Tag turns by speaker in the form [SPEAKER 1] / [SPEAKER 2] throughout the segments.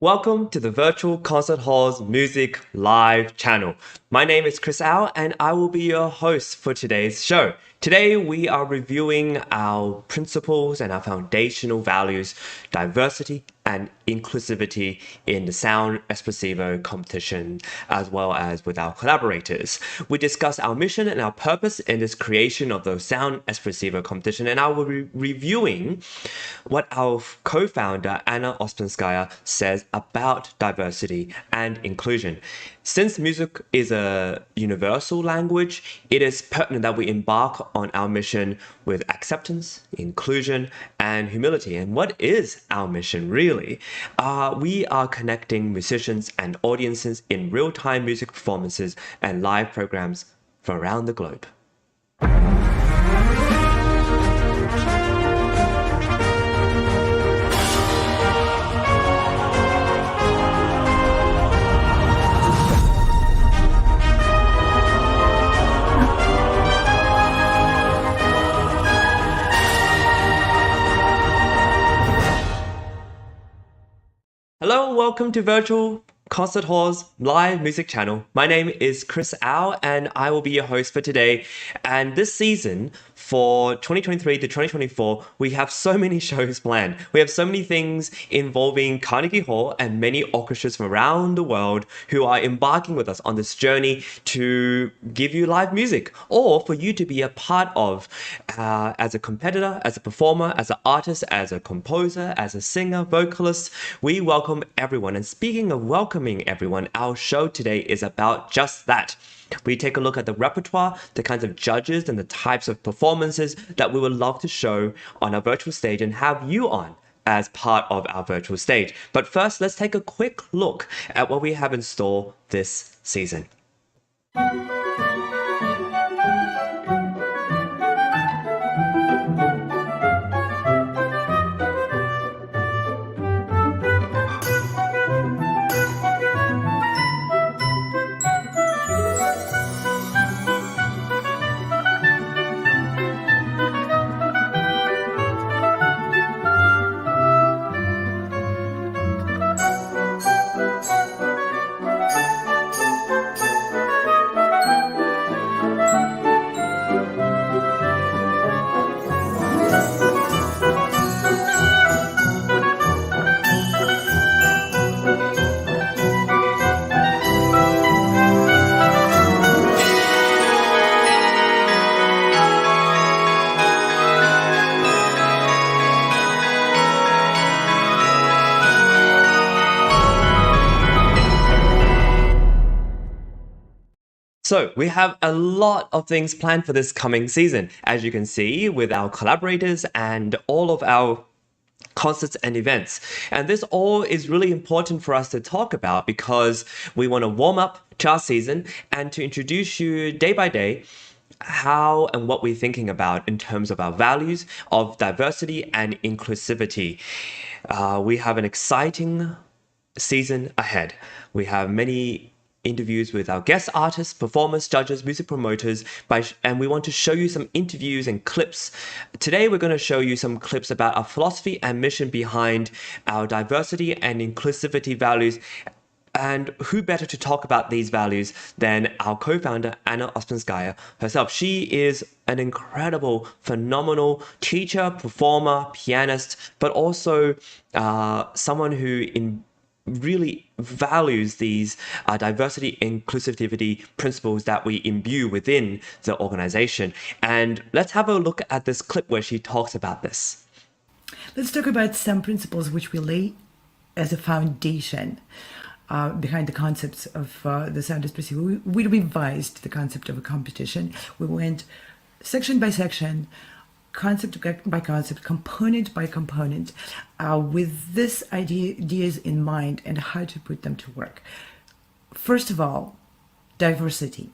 [SPEAKER 1] Welcome to the Virtual Concert Hall's Music Live channel. My name is Chris Au and I will be your host for today's show. Today we are reviewing our principles and our foundational values, diversity and inclusivity in the Sound Espressivo competition, as well as with our collaborators. We discuss our mission and our purpose in this creation of the Sound Espressivo competition, and I will be reviewing what our co-founder Anna Ouspenskaya says about diversity and inclusion. Since music is a universal language, it is pertinent that we embark on our mission with acceptance, inclusion, and humility. And what is our mission really? We are connecting musicians and audiences in real-time music performances and live programs from around the globe. Hello and welcome to Virtual Concert Hall's live music channel. My name is Chris Au and I will be your host for today. And this season, for 2023 to 2024, we have so many shows planned. We have so many things involving Carnegie Hall and many orchestras from around the world who are embarking with us on this journey to give you live music, or for you to be a part of as a competitor, as a performer, as an artist, as a composer, as a singer, vocalist. We welcome everyone. And speaking of welcoming everyone, our show today is about just that. We take a look at the repertoire, the kinds of judges and the types of performances that we would love to show on our virtual stage and have you on as part of our virtual stage. But first, let's take a quick look at what we have in store this season. So we have a lot of things planned for this coming season, as you can see, with our collaborators and all of our concerts and events. And this all is really important for us to talk about because we want to warm up to our season and to introduce you day by day how and what we're thinking about in terms of our values of diversity and inclusivity. We have an exciting season ahead. We have many interviews with our guest artists, performers, judges, music promoters, and we want to show you some interviews and clips. Today, we're going to show you some clips about our philosophy and mission behind our diversity and inclusivity values. And who better to talk about these values than our co-founder, Anna Ouspenskaya herself. She is an incredible, phenomenal teacher, performer, pianist, but also someone who really values these diversity inclusivity principles that we imbue within the organization. And let's have a look at this clip where she talks about this.
[SPEAKER 2] Let's talk about some principles which we lay as a foundation behind the concepts of the Sound Espressivo. We revised the concept of a competition. We went section by section, concept by concept, component by component, with these ideas in mind and how to put them to work. First of all, diversity.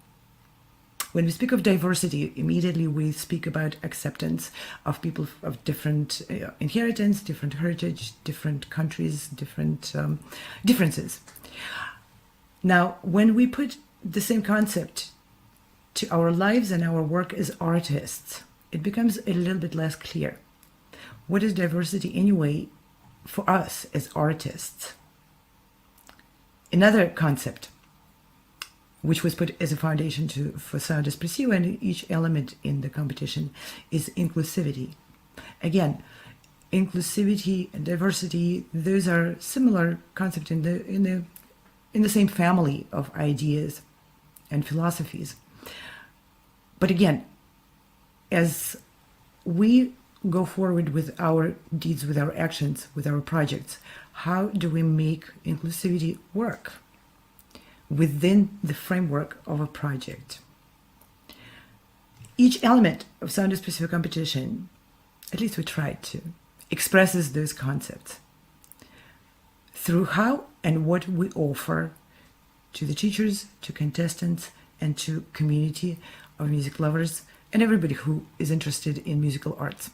[SPEAKER 2] When we speak of diversity, immediately we speak about acceptance of people of different inheritance, different heritage, different countries, different differences. Now, when we put the same concept to our lives and our work as artists, it becomes a little bit less clear. What is diversity anyway for us as artists? Another concept which was put as a foundation for Sound Espressivo and each element in the competition is inclusivity. Again, inclusivity and diversity, those are similar concepts in the same family of ideas and philosophies. But again, as we go forward with our deeds, with our actions, with our projects, how do we make inclusivity work within the framework of a project? Each element of Sound Espressivo Competition, at least we try to, expresses those concepts through how and what we offer to the teachers, to contestants, and to community of music lovers and everybody who is interested in musical arts.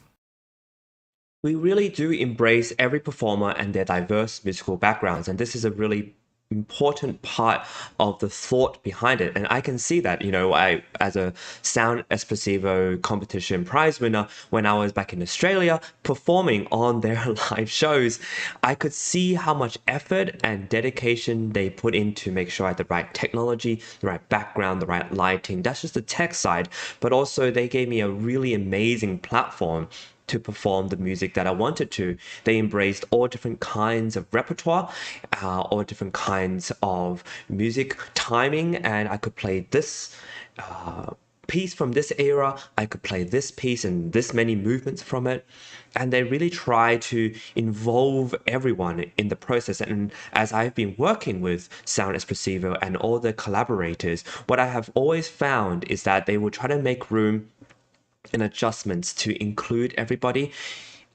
[SPEAKER 1] We really do embrace every performer and their diverse musical backgrounds, and this is a really important part of the thought behind it. And I can see that, I, as a Sound Espressivo competition prize winner, when I was back in Australia performing on their live shows, I could see how much effort and dedication they put in to make sure I had the right technology, the right background, the right lighting. That's just the tech side, but also they gave me a really amazing platform to perform the music that I wanted to. They embraced all different kinds of repertoire, all different kinds of music timing, and I could play this piece from this era, I could play this piece and this many movements from it. And they really try to involve everyone in the process. And as I've been working with Sound Espressivo and all the collaborators, what I have always found is that they will try to make room and adjustments to include everybody.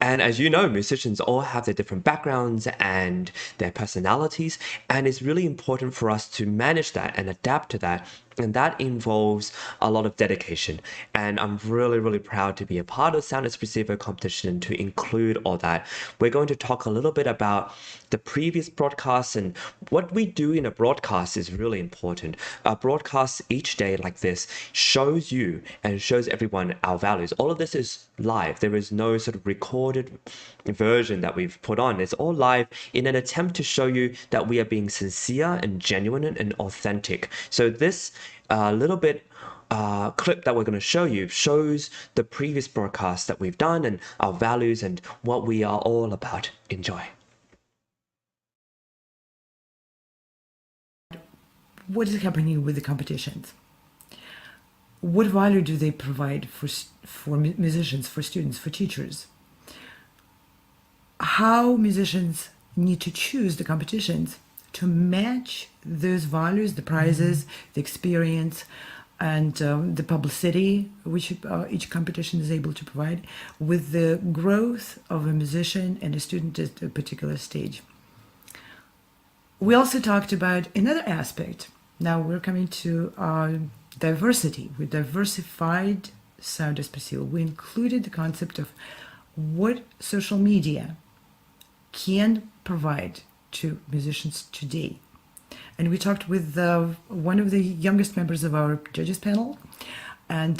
[SPEAKER 1] And as you know, musicians all have their different backgrounds and their personalities, and it's really important for us to manage that and adapt to that. And that involves a lot of dedication. And I'm really, really proud to be a part of Sound Espressivo competition to include all that. We're going to talk a little bit about the previous broadcasts, and what we do in a broadcast is really important. A broadcast each day like this shows you and shows everyone our values. All of this is live. There is no sort of recorded version that we've put on. It's all live in an attempt to show you that we are being sincere and genuine and authentic. So this little bit clip that we're going to show you shows the previous broadcasts that we've done and our values and what we are all about. Enjoy.
[SPEAKER 2] What is happening with the competitions? What value do they provide for musicians, for students, for teachers? How musicians need to choose the competitions to match those values, the prizes, the experience, and the publicity which each competition is able to provide with the growth of a musician and a student at a particular stage. We also talked about another aspect. Now we're coming to diversity. We diversified Sound Espressivo. We included the concept of what social media can provide to musicians today. And we talked with one of the youngest members of our judges panel and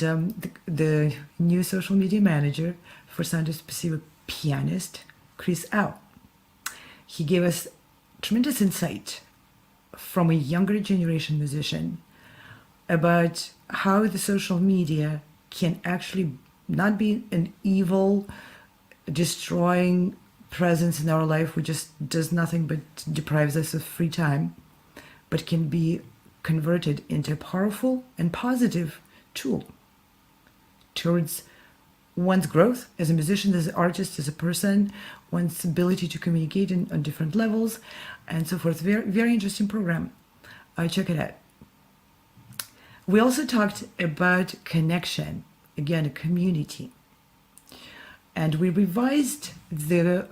[SPEAKER 2] the new social media manager for Sound Espressivo, pianist Chris Au. He gave us tremendous insight from a younger generation musician about how the social media can actually not be an evil, destroying presence in our life which just does nothing but deprives us of free time, but can be converted into a powerful and positive tool towards one's growth as a musician, as an artist, as a person, one's ability to communicate on different levels, and so forth. Very, very interesting program. Check it out. We also talked about connection, again, a community. And we revised the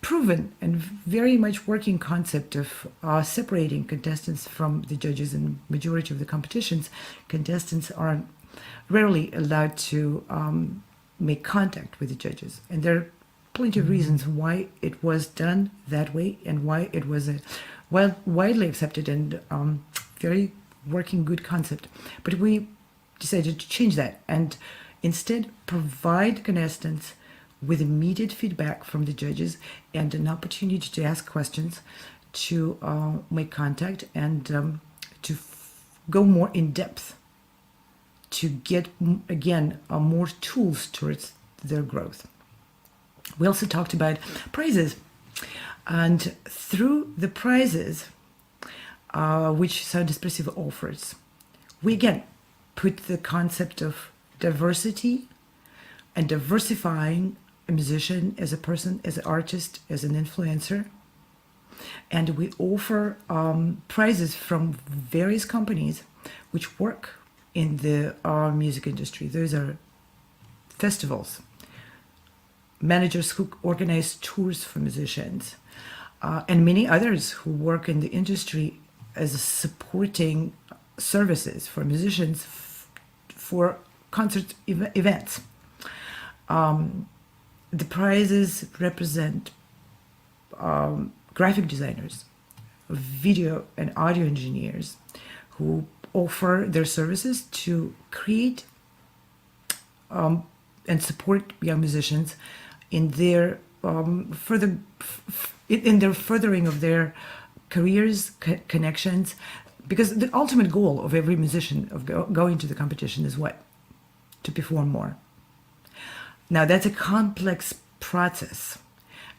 [SPEAKER 2] proven and very much working concept of separating contestants from the judges. In majority of the competitions, contestants are rarely allowed to make contact with the judges. And there are plenty of reasons why it was done that way and why it was a widely accepted and very working good concept. But we decided to change that and instead provide contestants with immediate feedback from the judges and an opportunity to ask questions, to make contact and to go more in depth, to get, again, more tools towards their growth. We also talked about prizes. And through the prizes, which Sound Espressivo offers, we again put the concept of diversity and diversifying a musician as a person, as an artist, as an influencer. And we offer prizes from various companies which work in the music industry. Those are festivals, managers who organize tours for musicians, and many others who work in the industry as supporting services for musicians for concert events. The prizes represent graphic designers, video and audio engineers who offer their services to create and support young musicians in their furthering of their careers, connections, because the ultimate goal of every musician of going to the competition is what? To perform more. Now that's a complex process,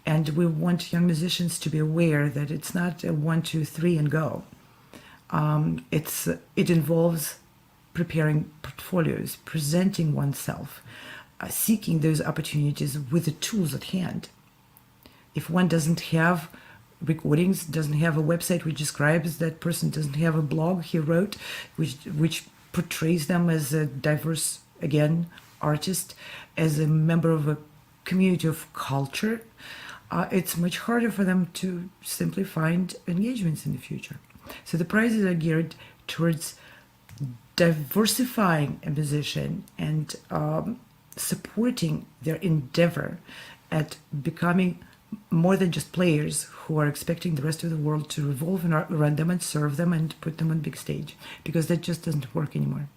[SPEAKER 2] and we want young musicians to be aware that it's not a 1, 2, 3 and go. It involves preparing portfolios, presenting oneself, seeking those opportunities with the tools at hand. If one doesn't have recordings, doesn't have a website which describes that person, doesn't have a blog he wrote which portrays them as a diverse, again, artist, as a member of a community of culture, it's much harder for them to simply find engagements in the future. So the prizes are geared towards diversifying a musician and supporting their endeavor at becoming more than just players who are expecting the rest of the world to revolve around them and serve them and put them on big stage, because that just doesn't work anymore.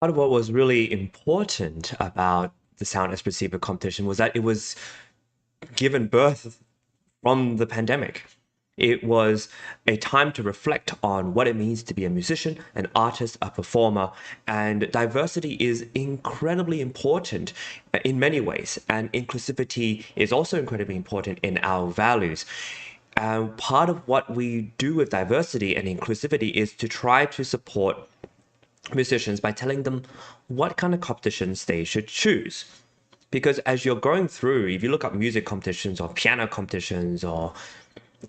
[SPEAKER 1] Part of what was really important about the Sound Espressivo competition was that it was given birth from the pandemic. It was a time to reflect on what it means to be a musician, an artist, a performer, and diversity is incredibly important in many ways, and inclusivity is also incredibly important in our values. Part of what we do with diversity and inclusivity is to try to support musicians by telling them what kind of competitions they should choose. Because as you're going through, if you look up music competitions or piano competitions or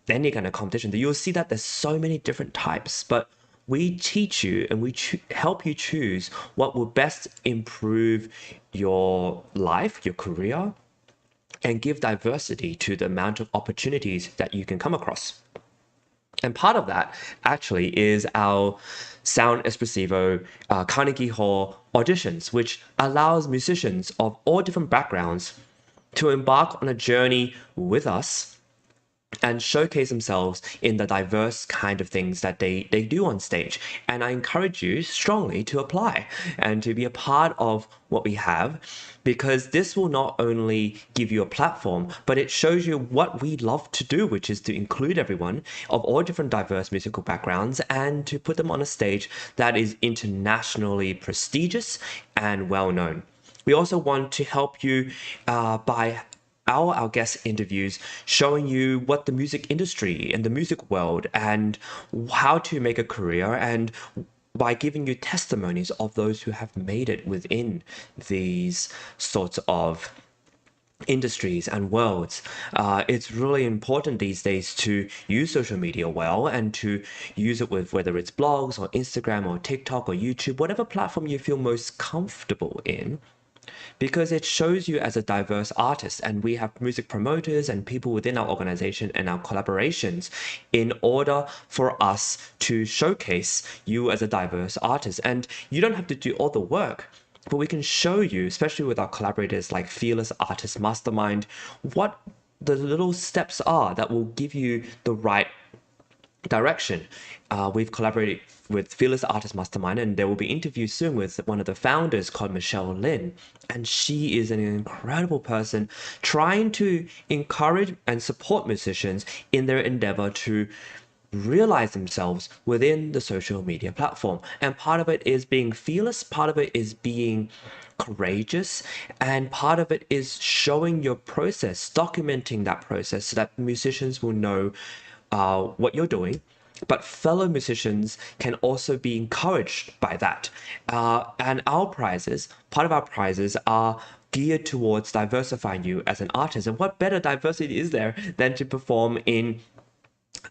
[SPEAKER 1] any kind of competition, you'll see that there's so many different types. But we teach you and we help you choose what will best improve your life, your career, and give diversity to the amount of opportunities that you can come across. And part of that actually is our Sound Espressivo Carnegie Hall auditions, which allows musicians of all different backgrounds to embark on a journey with us and showcase themselves in the diverse kind of things that they do on stage. And I encourage you strongly to apply and to be a part of what we have, because this will not only give you a platform, but it shows you what we love to do, which is to include everyone of all different diverse musical backgrounds and to put them on a stage that is internationally prestigious and well known. We also want to help you by our guest interviews, showing you what the music industry and the music world and how to make a career, and by giving you testimonies of those who have made it within these sorts of industries and worlds. It's really important these days to use social media well and to use it with whether it's blogs or Instagram or TikTok or YouTube, whatever platform you feel most comfortable in, because it shows you as a diverse artist. And we have music promoters and people within our organization and our collaborations in order for us to showcase you as a diverse artist. And you don't have to do all the work, but we can show you, especially with our collaborators like Fearless Artist Mastermind, what the little steps are that will give you the right direction. We've collaborated with Fearless Artist Mastermind, and there will be interviews soon with one of the founders called Michelle Lin. And she is an incredible person trying to encourage and support musicians in their endeavor to realize themselves within the social media platform. And part of it is being fearless, part of it is being courageous, and part of it is showing your process, documenting that process so that musicians will know what you're doing, but fellow musicians can also be encouraged by that. And our prizes, part of our prizes are geared towards diversifying you as an artist. And what better diversity is there than to perform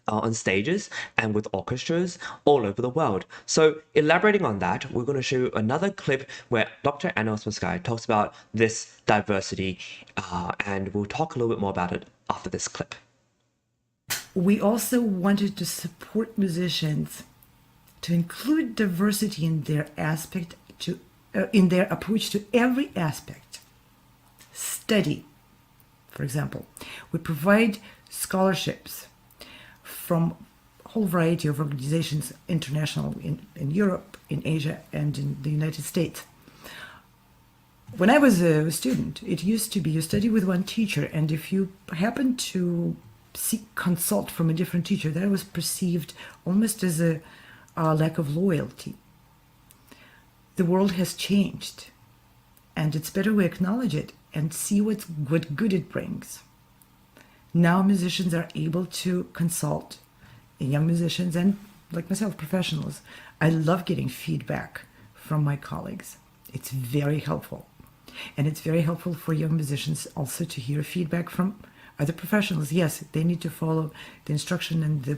[SPEAKER 1] on stages and with orchestras all over the world. So elaborating on that, we're going to show you another clip where Dr. Anna Ouspenskaya talks about this diversity, and we'll talk a little bit more about it after this clip.
[SPEAKER 2] We also wanted to support musicians to include diversity in their in their approach to every aspect. Study, for example, we provide scholarships from a whole variety of organizations, international, in Europe, in Asia, and in the United States. When I was a student, it used to be you study with one teacher, and if you happen to seek consult from a different teacher, that was perceived almost as a lack of loyalty. The world has changed, and it's better we acknowledge it and see what good it brings. Now musicians are able to consult, young musicians and, like myself, professionals. I love getting feedback from my colleagues. It's very helpful. And it's very helpful for young musicians also to hear feedback from other professionals. Yes, they need to follow the instruction and the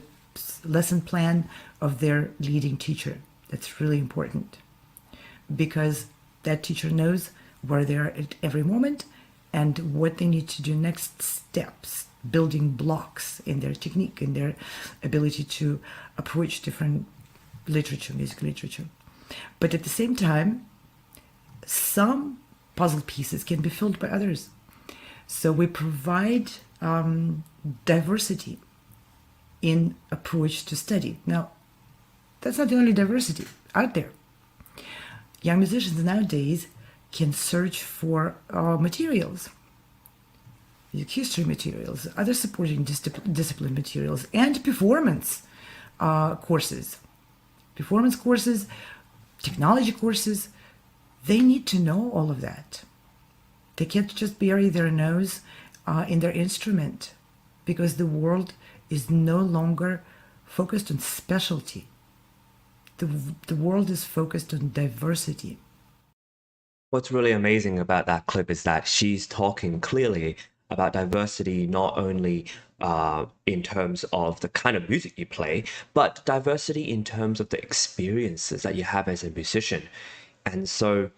[SPEAKER 2] lesson plan of their leading teacher. That's really important, because that teacher knows where they are at every moment and what they need to do next steps, building blocks in their technique, in their ability to approach different literature, music literature. But at the same time, some puzzle pieces can be filled by others. So we provide diversity in approach to study. Now, that's not the only diversity out there. Young musicians nowadays can search for materials, music history materials, other supporting discipline materials, and performance courses. Performance courses, technology courses, they need to know all of that. They can't just bury their nose in their instrument, because the world is no longer focused on specialty. The world is focused on diversity.
[SPEAKER 1] What's really amazing about that clip is that she's talking clearly about diversity, not only in terms of the kind of music you play, but diversity in terms of the experiences that you have as a musician. And so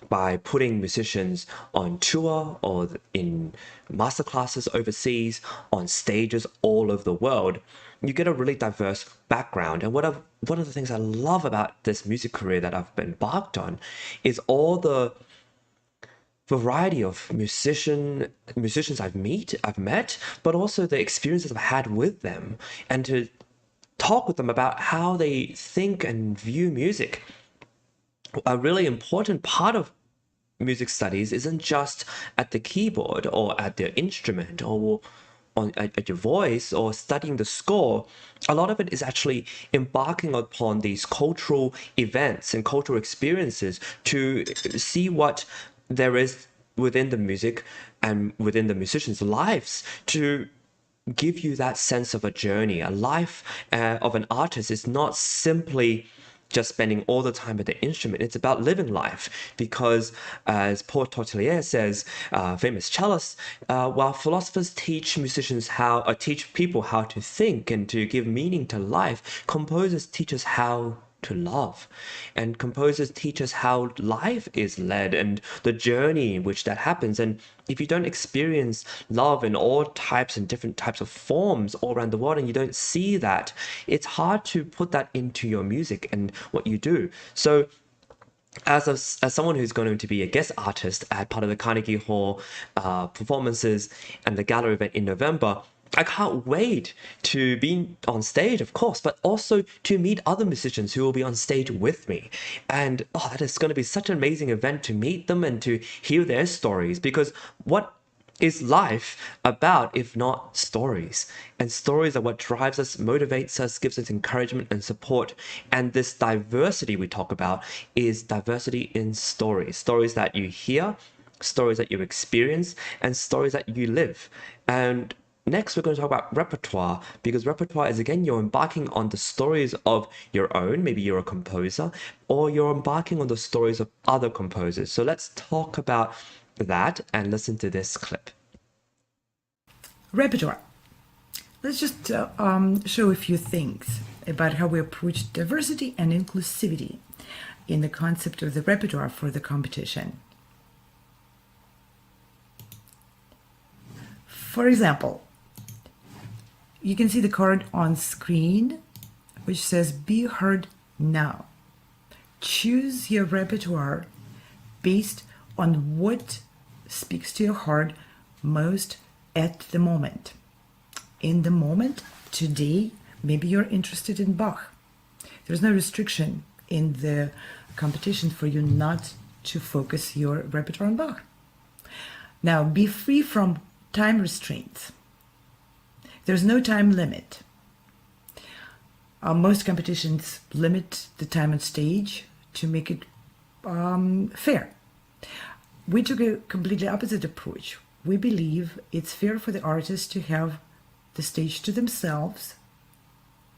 [SPEAKER 1] by putting musicians on tour or in masterclasses overseas, on stages all over the world, you get a really diverse background. And one of the things I love about this music career that I've embarked on is all the variety of musicians I've met, but also the experiences I've had with them, and to talk with them about how they think and view music. A really important part of music studies isn't just at the keyboard or at the instrument or at your voice or studying the score. A lot of it is actually embarking upon these cultural events and cultural experiences to see what there is within the music and within the musicians' lives, to give you that sense of a journey. A life of an artist is not simply just spending all the time at the instrument. It's about living life, because as Paul Tortelier says, famous cellist, while philosophers teach people how to think and to give meaning to life, composers teach us how to love, and composers teach us how life is led and the journey in which that happens. And if you don't experience love in all types and different types of forms all around the world, and you don't see that, it's hard to put that into your music and what you do. So as someone who's going to be a guest artist at part of the Carnegie Hall performances and the gallery event in November, I can't wait to be on stage, of course, but also to meet other musicians who will be on stage with me. And oh, that is going to be such an amazing event to meet them and to hear their stories. Because what is life about if not stories? And stories are what drives us, motivates us, gives us encouragement and support. And this diversity we talk about is diversity in stories, stories that you hear, stories that you experience, and stories that you live. And next, we're going to talk about repertoire, because repertoire is, again, you're embarking on the stories of your own. Maybe you're a composer, or you're embarking on the stories of other composers. So let's talk about that and listen to this clip.
[SPEAKER 2] Repertoire. Let's just show a few things about how we approach diversity and inclusivity in the concept of the repertoire for the competition. For example, you can see the card on screen, which says "Be heard now." Choose your repertoire based on what speaks to your heart most at the moment. In the moment, today, maybe you're interested in Bach. There's no restriction in the competition for you not to focus your repertoire on Bach. Now, be free from time restraints. There's no time limit. Most competitions limit the time on stage to make it fair. We took a completely opposite approach. We believe it's fair for the artists to have the stage to themselves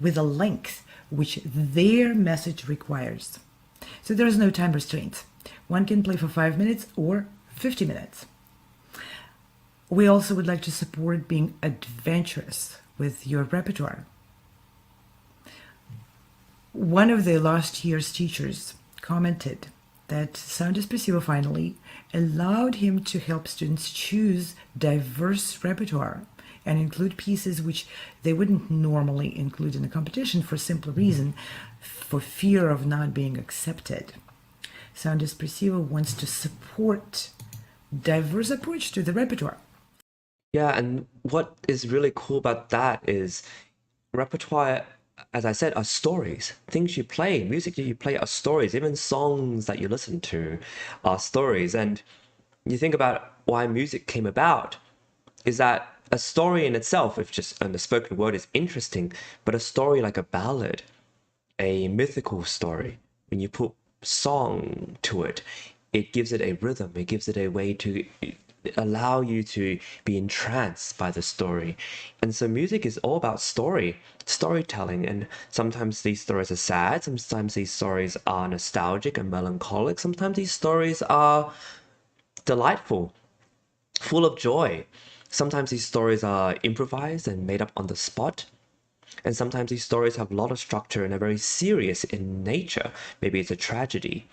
[SPEAKER 2] with a length which their message requires. So there's no time restraints. One can play for 5 minutes or 50 minutes. We also would like to support being adventurous with your repertoire. One of the last year's teachers commented that Sound Espressivo finally allowed him to help students choose diverse repertoire and include pieces which they wouldn't normally include in a competition for simple reason, for fear of not being accepted. Sound Espressivo wants to support diverse approach to the repertoire.
[SPEAKER 1] Yeah, and what is really cool about that is repertoire, as I said, are stories. Things you play, music that you play are stories. Even songs that you listen to are stories. And you think about why music came about, is that a story in itself, if just and the spoken word is interesting, but a story like a ballad, a mythical story, when you put song to it, it gives it a rhythm, it gives it a way to allow you to be entranced by the story. And so music is all about storytelling, and sometimes these stories are sad, sometimes these stories are nostalgic and melancholic, sometimes these stories are delightful, full of joy. Sometimes these stories are improvised and made up on the spot. And sometimes these stories have a lot of structure and are very serious in nature. Maybe it's a tragedy.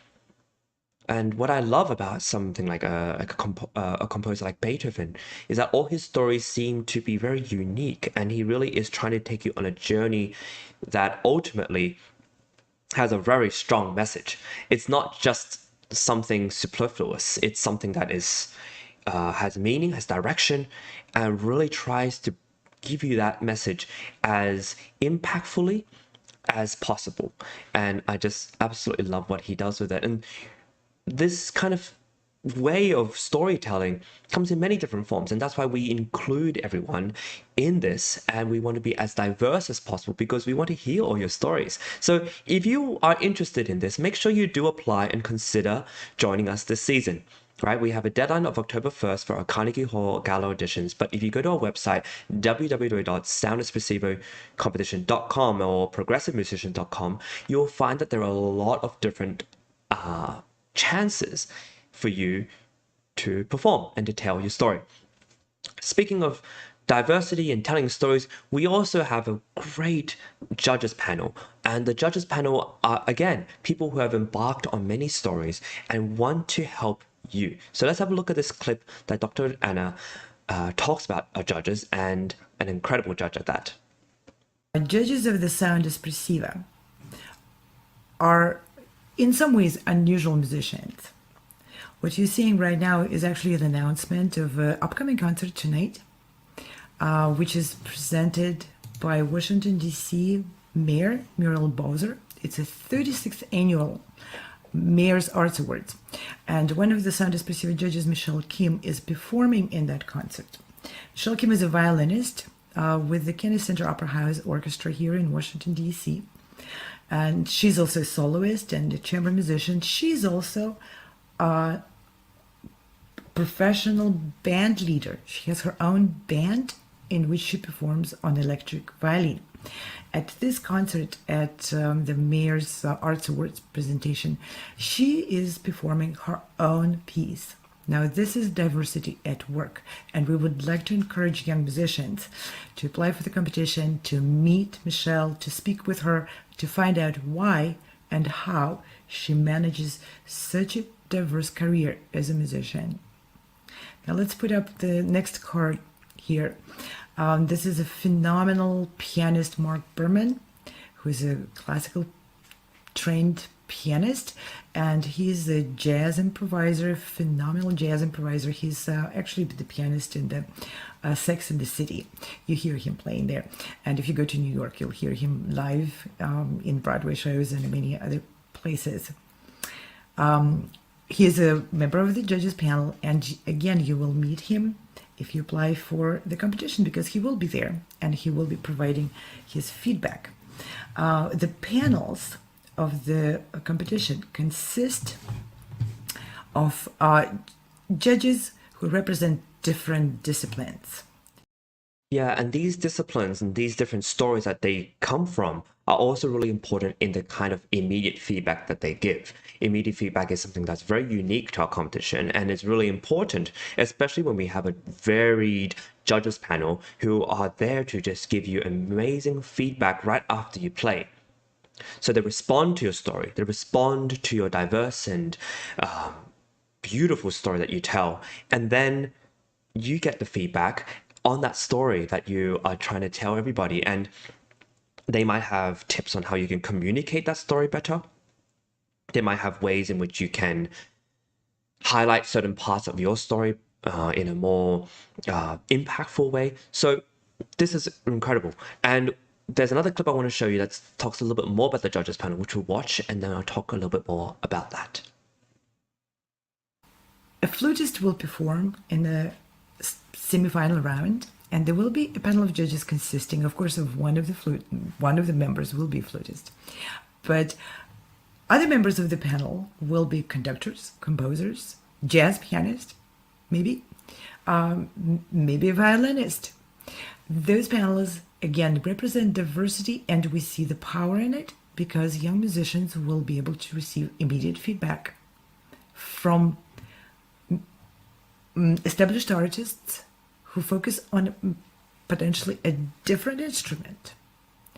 [SPEAKER 1] And what I love about something like a composer like Beethoven is that all his stories seem to be very unique, and he really is trying to take you on a journey that ultimately has a very strong message. It's not just something superfluous. It's something that is has meaning, has direction, and really tries to give you that message as impactfully as possible. And I just absolutely love what he does with it. And this kind of way of storytelling comes in many different forms, and that's why we include everyone in this, and we want to be as diverse as possible because we want to hear all your stories. So if you are interested in this, make sure you do apply and consider joining us this season. Right, we have a deadline of October 1st for our Carnegie Hall Gala auditions, but if you go to our website, www.soundespressivocompetition.com or progressivemusician.com, you'll find that there are a lot of different chances for you to perform and to tell your story. Speaking of diversity and telling stories, we also have a great judges panel. And the judges panel are, again, people who have embarked on many stories and want to help you. So let's have a look at this clip that Dr. Anna talks about our judges, and an incredible judge at that.
[SPEAKER 2] Judges of the Sound Espressivo are in some ways unusual musicians. What you're seeing right now is actually an announcement of an upcoming concert tonight. which is presented by Washington, D.C. Mayor Muriel Bowser. It's a 36th annual Mayor's Arts Awards. And one of the Sound Espressivo judges, Michelle Kim, is performing in that concert. Michelle Kim is a violinist with the Kennedy Center Opera House Orchestra here in Washington, D.C. And she's also a soloist and a chamber musician. She's also a professional band leader. She has her own band in which she performs on electric violin. At this concert at the Mayor's Arts Awards presentation, she is performing her own piece. Now, this is diversity at work, and we would like to encourage young musicians to apply for the competition, to meet Michelle, to speak with her, to find out why and how she manages such a diverse career as a musician. Now, let's put up the next card here. This is a phenomenal pianist, Mark Berman, who is a classical trained pianist, and he's a jazz improviser, phenomenal jazz improviser. He's actually the pianist in the Sex and the City. You hear him playing there. And if you go to New York, you'll hear him live in Broadway shows and many other places. He is a member of the judges panel, and again, you will meet him if you apply for the competition, because he will be there and he will be providing his feedback. The panels of the competition consist of judges who represent different disciplines.
[SPEAKER 1] Yeah, and these disciplines and these different stories that they come from are also really important in the kind of immediate feedback that they give. Immediate feedback is something that's very unique to our competition, and it's really important, especially when we have a varied judges panel who are there to just give you amazing feedback right after you play. So they respond to your story, they respond to your diverse and beautiful story that you tell, and then you get the feedback on that story that you are trying to tell everybody, and they might have tips on how you can communicate that story better. They might have ways in which you can highlight certain parts of your story in a more impactful way. So this is incredible. And there's another clip I want to show you that talks a little bit more about the judges panel, which we'll watch, and then I'll talk a little bit more about that.
[SPEAKER 2] A flutist will perform in the semi-final round, and there will be a panel of judges consisting, of course, of one of the members will be a flutist, but other members of the panel will be conductors, composers, jazz pianist, maybe a violinist. Those panels again represent diversity, and we see the power in it because young musicians will be able to receive immediate feedback from established artists who focus on potentially a different instrument,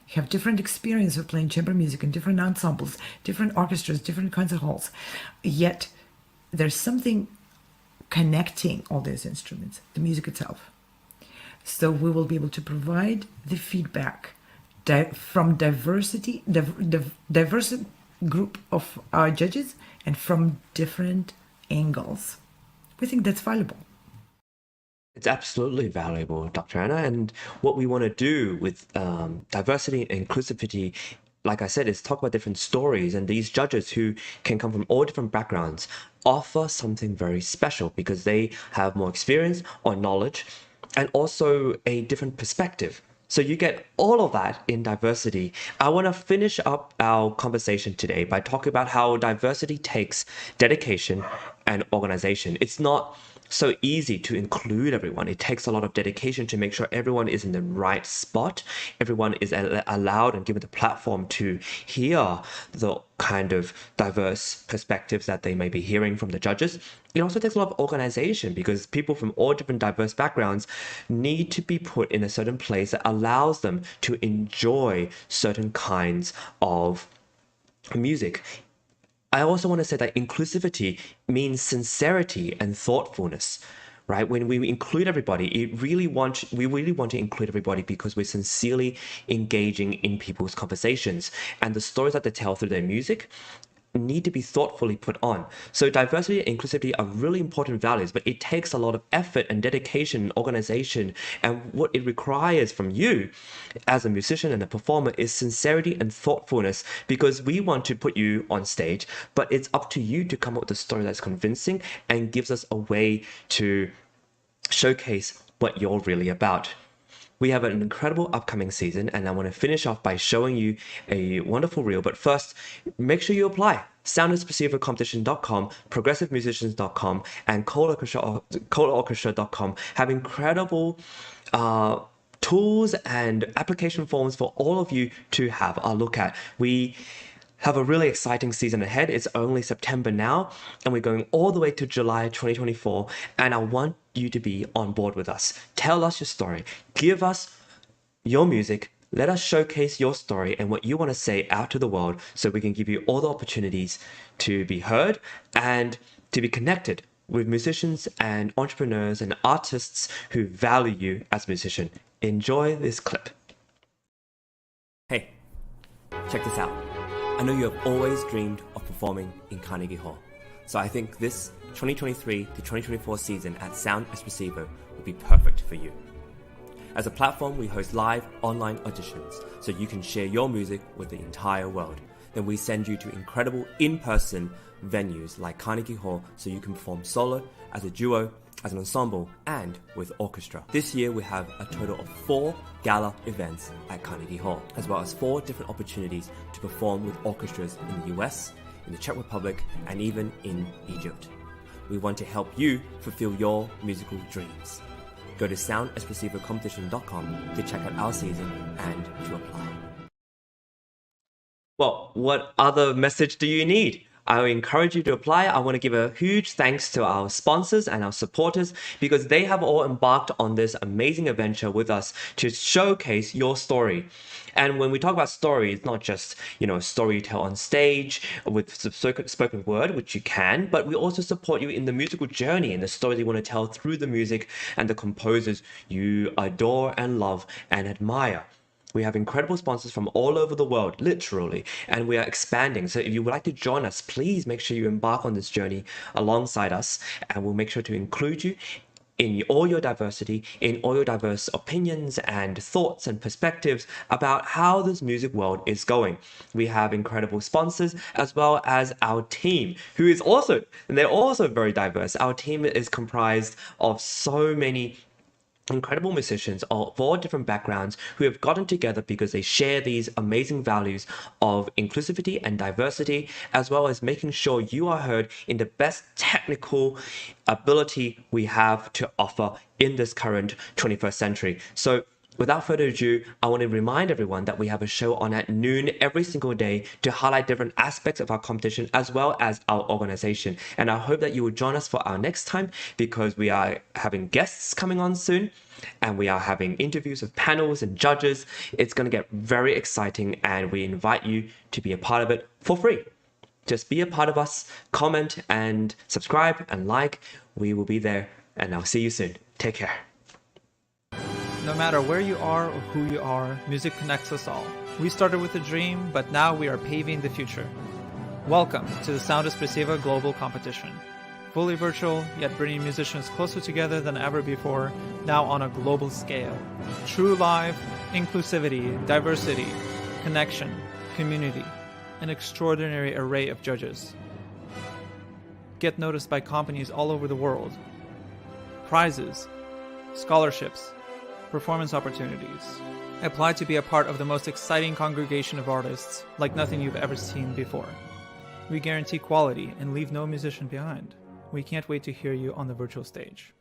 [SPEAKER 2] have different experience of playing chamber music in different ensembles, different orchestras, different concert halls. Yet there's something connecting all those instruments, the music itself. So we will be able to provide the feedback from diverse group of our judges and from different angles. We think that's valuable.
[SPEAKER 1] It's absolutely valuable, Dr. Anna. And what we want to do with diversity and inclusivity, like I said, is talk about different stories. And these judges who can come from all different backgrounds offer something very special because they have more experience or knowledge and also a different perspective. So you get all of that in diversity. I want to finish up our conversation today by talking about how diversity takes dedication and organization. It's not so easy to include everyone. It takes a lot of dedication to make sure everyone is in the right spot. Everyone is allowed and given the platform to hear the kind of diverse perspectives that they may be hearing from the judges. It also takes a lot of organization because people from all different diverse backgrounds need to be put in a certain place that allows them to enjoy certain kinds of music. I also want to say that inclusivity means sincerity and thoughtfulness, right? When we include everybody, we really want to include everybody because we're sincerely engaging in people's conversations and the stories that they tell through their music need to be thoughtfully put on. So diversity and inclusivity are really important values, but it takes a lot of effort and dedication and organization. And what it requires from you as a musician and a performer is sincerity and thoughtfulness, because we want to put you on stage, but it's up to you to come up with a story that's convincing and gives us a way to showcase what you're really about. We have an incredible upcoming season, and I want to finish off by showing you a wonderful reel. But first, make sure you apply. SoundEspressivoCompetition.com, ProgressiveMusicians.com, and ColdOrchestra.com have incredible tools and application forms for all of you to have a look at. We have a really exciting season ahead. It's only September now, and we're going all the way to July 2024, and I want you to be on board with us. Tell us your story. Give us your music. Let us showcase your story and what you want to say out to the world, so we can give you all the opportunities to be heard and to be connected with musicians and entrepreneurs and artists who value you as a musician. Enjoy this clip. Hey, check this out. I know you have always dreamed of performing in Carnegie Hall, so I think this 2023 to 2024 season at Sound Espressivo will be perfect for you. As a platform, we host live online auditions so you can share your music with the entire world. Then we send you to incredible in-person venues like Carnegie Hall so you can perform solo, as a duo, as an ensemble, and with orchestra. This year we have a total of 4 gala events at Carnegie Hall, as well as 4 different opportunities to perform with orchestras in the US, in the Czech Republic, and even in Egypt. We want to help you fulfill your musical dreams. Go to SoundEspressivoCompetition.com to check out our season and to apply. Well, what other message do you need? I encourage you to apply. I want to give a huge thanks to our sponsors and our supporters, because they have all embarked on this amazing adventure with us to showcase your story. And when we talk about story, it's not just, a story you tell on stage with spoken word, which you can, but we also support you in the musical journey and the stories you want to tell through the music and the composers you adore and love and admire. We have incredible sponsors from all over the world, literally, and we are expanding. So if you would like to join us, please make sure you embark on this journey alongside us, and we'll make sure to include you in all your diversity, in all your diverse opinions and thoughts and perspectives about how this music world is going. We have incredible sponsors, as well as our team, who is also, and they're also very diverse. Our team is comprised of so many incredible musicians of all different backgrounds who have gotten together because they share these amazing values of inclusivity and diversity, as well as making sure you are heard in the best technical ability we have to offer in this current 21st century. So without further ado, I want to remind everyone that we have a show on at noon every single day to highlight different aspects of our competition as well as our organization. And I hope that you will join us for our next time, because we are having guests coming on soon, and we are having interviews with panels and judges. It's going to get very exciting, and we invite you to be a part of it for free. Just be a part of us, comment and subscribe and like. We will be there, and I'll see you soon. Take care.
[SPEAKER 3] No matter where you are or who you are, music connects us all. We started with a dream, but now we are paving the future. Welcome to the Sound Espressivo Global Competition. Fully virtual, yet bringing musicians closer together than ever before, now on a global scale. True live, inclusivity, diversity, connection, community, an extraordinary array of judges. Get noticed by companies all over the world. Prizes, scholarships, performance opportunities. Apply to be a part of the most exciting congregation of artists like nothing you've ever seen before. We guarantee quality and leave no musician behind. We can't wait to hear you on the virtual stage.